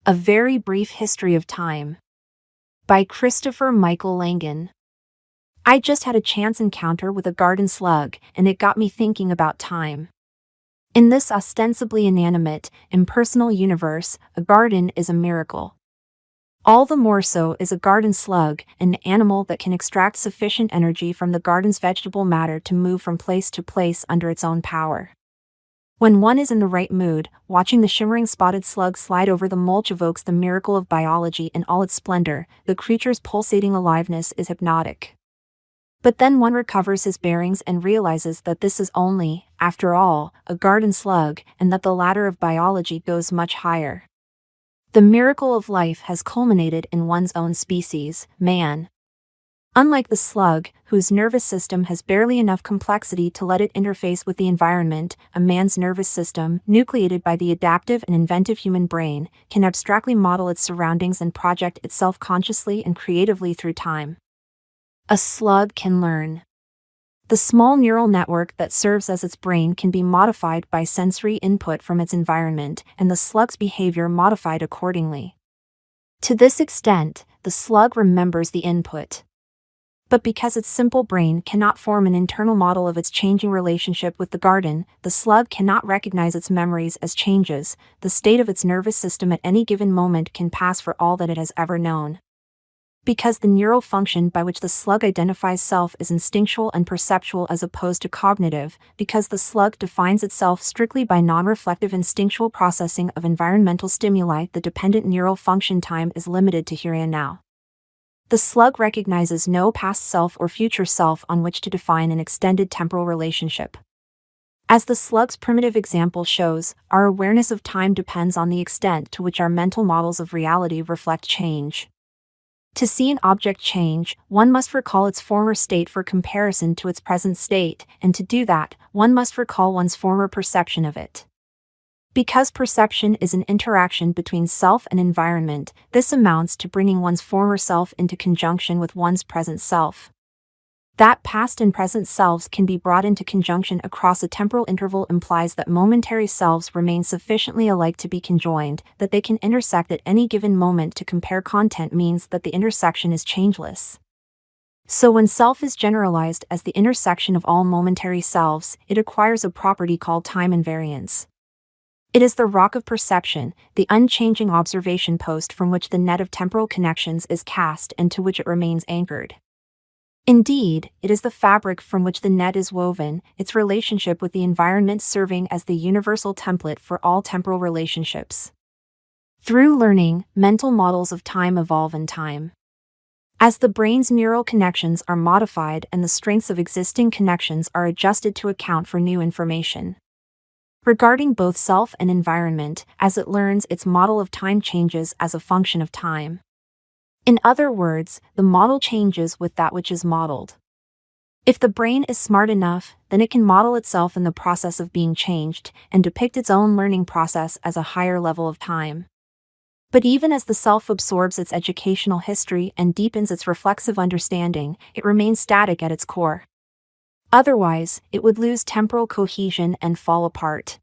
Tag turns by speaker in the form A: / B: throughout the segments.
A: A Very Brief History of Time by Michael Langan. I just had a chance encounter with a garden slug, and it got me thinking about time. In this ostensibly inanimate, impersonal universe, a garden is a miracle. All the more so is a garden slug, an animal that can extract sufficient energy from the garden's vegetable matter to move from place to place under its own power. When one is in the right mood, watching the shimmering spotted slug slide over the mulch evokes the miracle of biology in all its splendor. The creature's pulsating aliveness is hypnotic. But then one recovers his bearings and realizes that this is only, after all, a garden slug, and that the ladder of biology goes much higher. The miracle of life has culminated in one's own species, man. Unlike the slug, whose nervous system has barely enough complexity to let it interface with the environment, a man's nervous system, nucleated by the adaptive and inventive human brain, can abstractly model its surroundings and project itself consciously and creatively through time. A slug can learn. The small neural network that serves as its brain can be modified by sensory input from its environment, and the slug's behavior modified accordingly. To this extent, the slug remembers the input. But because its simple brain cannot form an internal model of its changing relationship with the garden, the slug cannot recognize its memories as changes. The state of its nervous system at any given moment can pass for all that it has ever known. Because the neural function by which the slug identifies self is instinctual and perceptual as opposed to cognitive, because the slug defines itself strictly by non-reflective instinctual processing of environmental stimuli, the dependent neural function time is limited to here and now. The slug recognizes no past self or future self on which to define an extended temporal relationship. As the slug's primitive example shows, our awareness of time depends on the extent to which our mental models of reality reflect change. To see an object change, one must recall its former state for comparison to its present state, and to do that, one must recall one's former perception of it. Because perception is an interaction between self and environment, this amounts to bringing one's former self into conjunction with one's present self. That past and present selves can be brought into conjunction across a temporal interval implies that momentary selves remain sufficiently alike to be conjoined, that they can intersect at any given moment to compare content means that the intersection is changeless. So when self is generalized as the intersection of all momentary selves, it acquires a property called time invariance. It is the rock of perception, the unchanging observation post from which the net of temporal connections is cast and to which it remains anchored. Indeed, it is the fabric from which the net is woven, its relationship with the environment serving as the universal template for all temporal relationships. Through learning, mental models of time evolve in time. As the brain's neural connections are modified and the strengths of existing connections are adjusted to account for new information. Regarding both self and environment, as it learns, its model of time changes as a function of time. In other words, the model changes with that which is modeled. If the brain is smart enough, then it can model itself in the process of being changed, and depict its own learning process as a higher level of time. But even as the self absorbs its educational history and deepens its reflexive understanding, it remains static at its core. Otherwise, it would lose temporal cohesion and fall apart.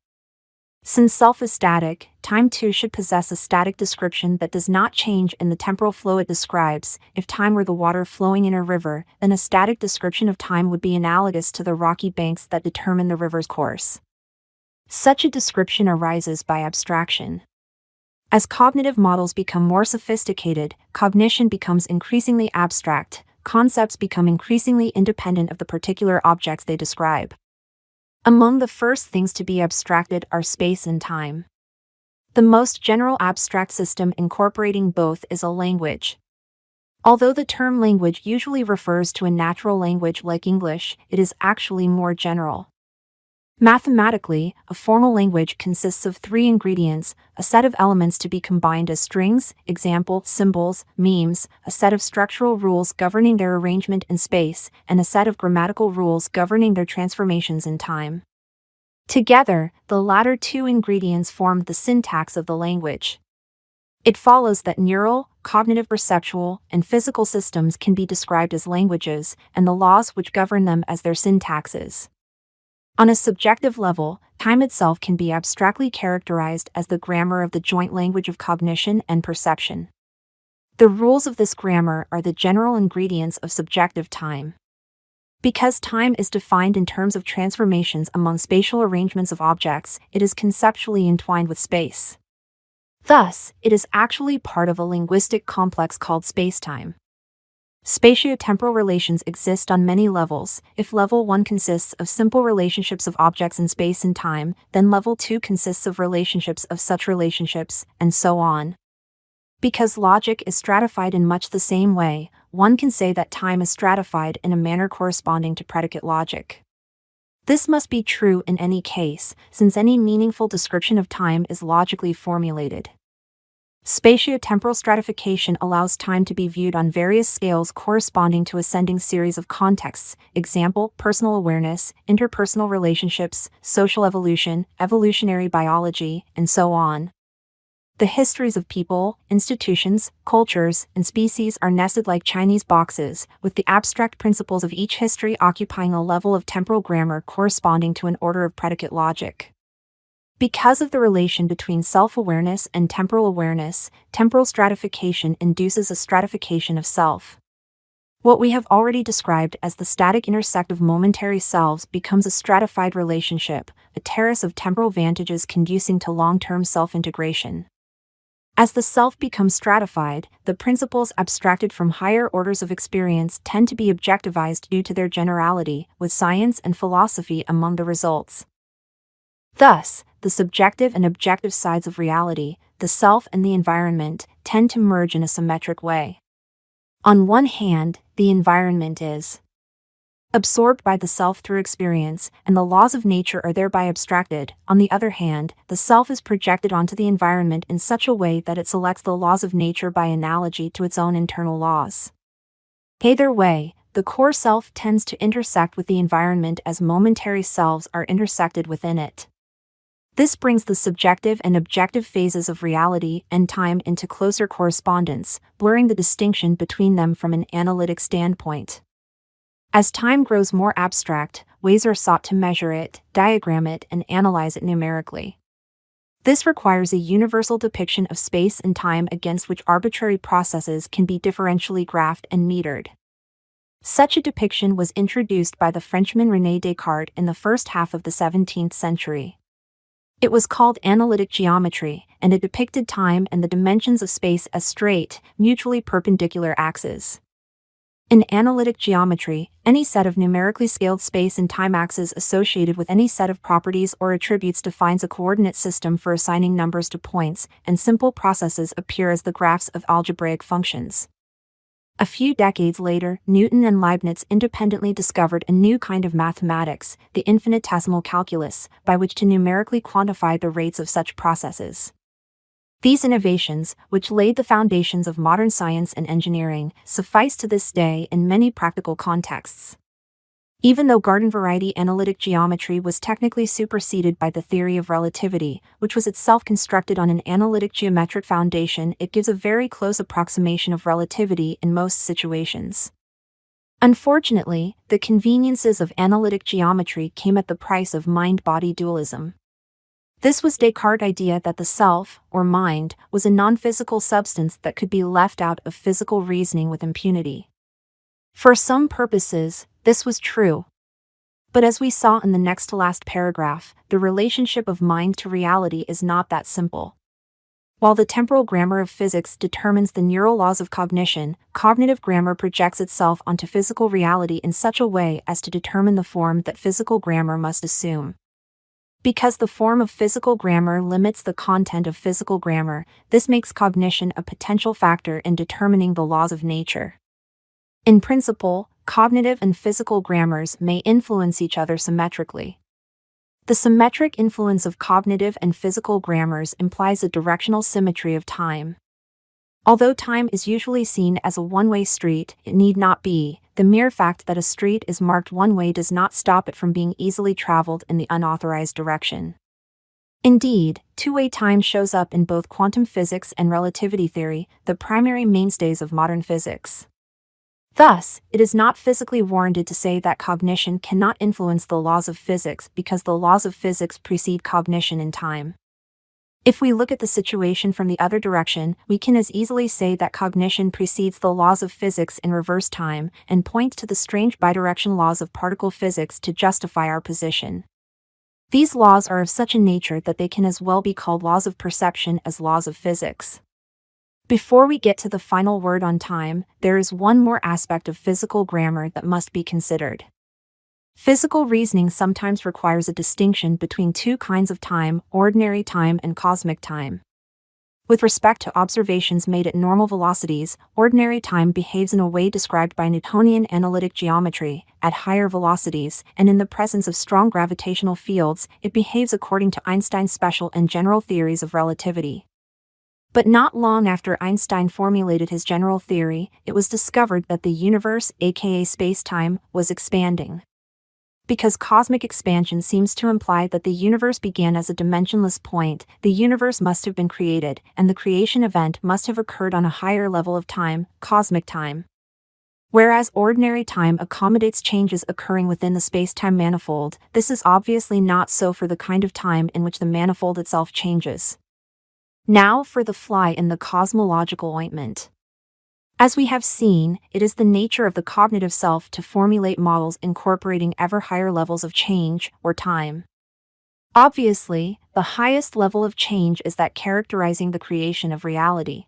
A: Since self is static, time too should possess a static description that does not change in the temporal flow it describes. If time were the water flowing in a river, then a static description of time would be analogous to the rocky banks that determine the river's course. Such a description arises by abstraction. As cognitive models become more sophisticated, cognition becomes increasingly abstract. Concepts become increasingly independent of the particular objects they describe. Among the first things to be abstracted are space and time. The most general abstract system incorporating both is a language. Although the term language usually refers to a natural language like English, it is actually more general. Mathematically, a formal language consists of three ingredients: a set of elements to be combined as strings, example, symbols, memes, a set of structural rules governing their arrangement in space, and a set of grammatical rules governing their transformations in time. Together, the latter two ingredients form the syntax of the language. It follows that neural, cognitive perceptual, and physical systems can be described as languages, and the laws which govern them as their syntaxes. On a subjective level, time itself can be abstractly characterized as the grammar of the joint language of cognition and perception. The rules of this grammar are the general ingredients of subjective time. Because time is defined in terms of transformations among spatial arrangements of objects, it is conceptually entwined with space. Thus, it is actually part of a linguistic complex called spacetime. Spatio-temporal relations exist on many levels. If level 1 consists of simple relationships of objects in space and time, then level 2 consists of relationships of such relationships, and so on. Because logic is stratified in much the same way, one can say that time is stratified in a manner corresponding to predicate logic. This must be true in any case, since any meaningful description of time is logically formulated. Spatio-temporal stratification allows time to be viewed on various scales corresponding to ascending series of contexts, example, personal awareness, interpersonal relationships, social evolution, evolutionary biology, and so on. The histories of people, institutions, cultures, and species are nested like Chinese boxes, with the abstract principles of each history occupying a level of temporal grammar corresponding to an order of predicate logic. Because of the relation between self-awareness and temporal awareness, temporal stratification induces a stratification of self. What we have already described as the static intersect of momentary selves becomes a stratified relationship, a terrace of temporal vantages conducing to long-term self-integration. As the self becomes stratified, the principles abstracted from higher orders of experience tend to be objectivized due to their generality, with science and philosophy among the results. Thus, the subjective and objective sides of reality, the self and the environment, tend to merge in a symmetric way. On one hand, the environment is absorbed by the self through experience, and the laws of nature are thereby abstracted. On the other hand, the self is projected onto the environment in such a way that it selects the laws of nature by analogy to its own internal laws. Either way, the core self tends to intersect with the environment as momentary selves are intersected within it. This brings the subjective and objective phases of reality and time into closer correspondence, blurring the distinction between them from an analytic standpoint. As time grows more abstract, ways are sought to measure it, diagram it, and analyze it numerically. This requires a universal depiction of space and time against which arbitrary processes can be differentially graphed and metered. Such a depiction was introduced by the Frenchman René Descartes in the first half of the 17th century. It was called analytic geometry, and it depicted time and the dimensions of space as straight, mutually perpendicular axes. In analytic geometry, any set of numerically scaled space and time axes associated with any set of properties or attributes defines a coordinate system for assigning numbers to points, and simple processes appear as the graphs of algebraic functions. A few decades later, Newton and Leibniz independently discovered a new kind of mathematics, the infinitesimal calculus, by which to numerically quantify the rates of such processes. These innovations, which laid the foundations of modern science and engineering, suffice to this day in many practical contexts. Even though garden-variety analytic geometry was technically superseded by the theory of relativity, which was itself constructed on an analytic geometric foundation, it gives a very close approximation of relativity in most situations. Unfortunately, the conveniences of analytic geometry came at the price of mind-body dualism. This was Descartes' idea that the self, or mind, was a non-physical substance that could be left out of physical reasoning with impunity. For some purposes, this was true. But as we saw in the next to last paragraph, the relationship of mind to reality is not that simple. While the temporal grammar of physics determines the neural laws of cognition, cognitive grammar projects itself onto physical reality in such a way as to determine the form that physical grammar must assume. Because the form of physical grammar limits the content of physical grammar, this makes cognition a potential factor in determining the laws of nature. In principle, cognitive and physical grammars may influence each other symmetrically. The symmetric influence of cognitive and physical grammars implies a directional symmetry of time. Although time is usually seen as a one-way street, it need not be. The mere fact that a street is marked one way does not stop it from being easily traveled in the unauthorized direction. Indeed, two-way time shows up in both quantum physics and relativity theory, the primary mainstays of modern physics. Thus, it is not physically warranted to say that cognition cannot influence the laws of physics because the laws of physics precede cognition in time. If we look at the situation from the other direction, we can as easily say that cognition precedes the laws of physics in reverse time, and point to the strange bidirectional laws of particle physics to justify our position. These laws are of such a nature that they can as well be called laws of perception as laws of physics. Before we get to the final word on time, there is one more aspect of physical grammar that must be considered. Physical reasoning sometimes requires a distinction between two kinds of time, ordinary time and cosmic time. With respect to observations made at normal velocities, ordinary time behaves in a way described by Newtonian analytic geometry. At higher velocities, and in the presence of strong gravitational fields, it behaves according to Einstein's special and general theories of relativity. But not long after Einstein formulated his general theory, it was discovered that the universe, aka space-time, was expanding. Because cosmic expansion seems to imply that the universe began as a dimensionless point, the universe must have been created, and the creation event must have occurred on a higher level of time, cosmic time. Whereas ordinary time accommodates changes occurring within the space-time manifold, this is obviously not so for the kind of time in which the manifold itself changes. Now for the fly in the cosmological ointment. As we have seen, it is the nature of the cognitive self to formulate models incorporating ever higher levels of change, or time. Obviously, the highest level of change is that characterizing the creation of reality.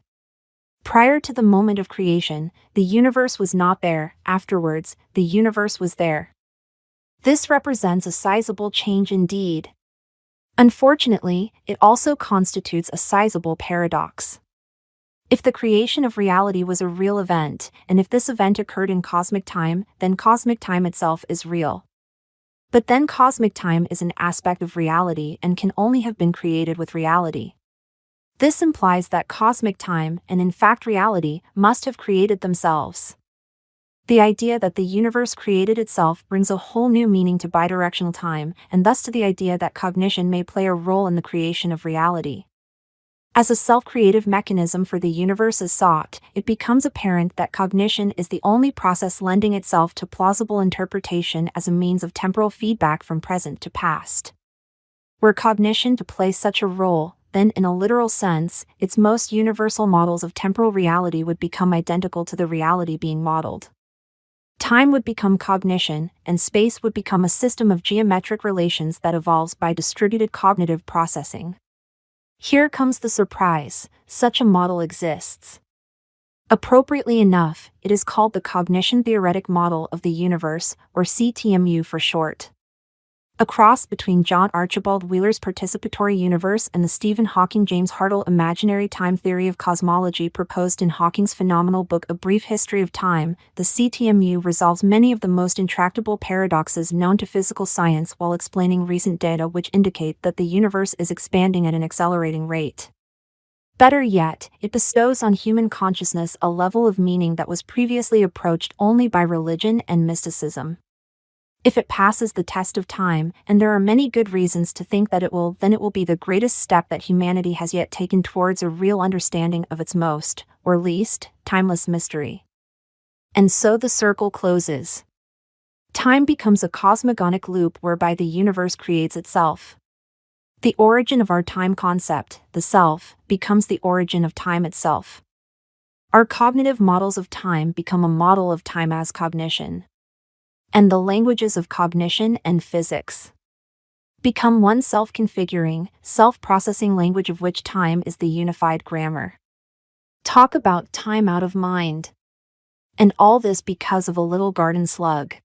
A: Prior to the moment of creation, the universe was not there; afterwards, the universe was there. This represents a sizable change indeed. Unfortunately, it also constitutes a sizable paradox. If the creation of reality was a real event, and if this event occurred in cosmic time, then cosmic time itself is real. But then cosmic time is an aspect of reality and can only have been created with reality. This implies that cosmic time, and in fact reality, must have created themselves. The idea that the universe created itself brings a whole new meaning to bidirectional time, and thus to the idea that cognition may play a role in the creation of reality. As a self-creative mechanism for the universe is sought, it becomes apparent that cognition is the only process lending itself to plausible interpretation as a means of temporal feedback from present to past. Were cognition to play such a role, then in a literal sense, its most universal models of temporal reality would become identical to the reality being modeled. Time would become cognition, and space would become a system of geometric relations that evolves by distributed cognitive processing. Here comes the surprise: such a model exists. Appropriately enough, it is called the Cognitive-Theoretic Model of the Universe, or CTMU for short. A cross between John Archibald Wheeler's participatory universe and the Stephen Hawking James Hartle imaginary time theory of cosmology proposed in Hawking's phenomenal book A Brief History of Time, the CTMU resolves many of the most intractable paradoxes known to physical science while explaining recent data which indicate that the universe is expanding at an accelerating rate. Better yet, it bestows on human consciousness a level of meaning that was previously approached only by religion and mysticism. If it passes the test of time, and there are many good reasons to think that it will, then it will be the greatest step that humanity has yet taken towards a real understanding of its most, or least, timeless mystery. And so the circle closes. Time becomes a cosmogonic loop whereby the universe creates itself. The origin of our time concept, the self, becomes the origin of time itself. Our cognitive models of time become a model of time as cognition. And the languages of cognition and physics become one self-configuring, self-processing language of which time is the unified grammar. Talk about time out of mind. And all this because of a little garden slug.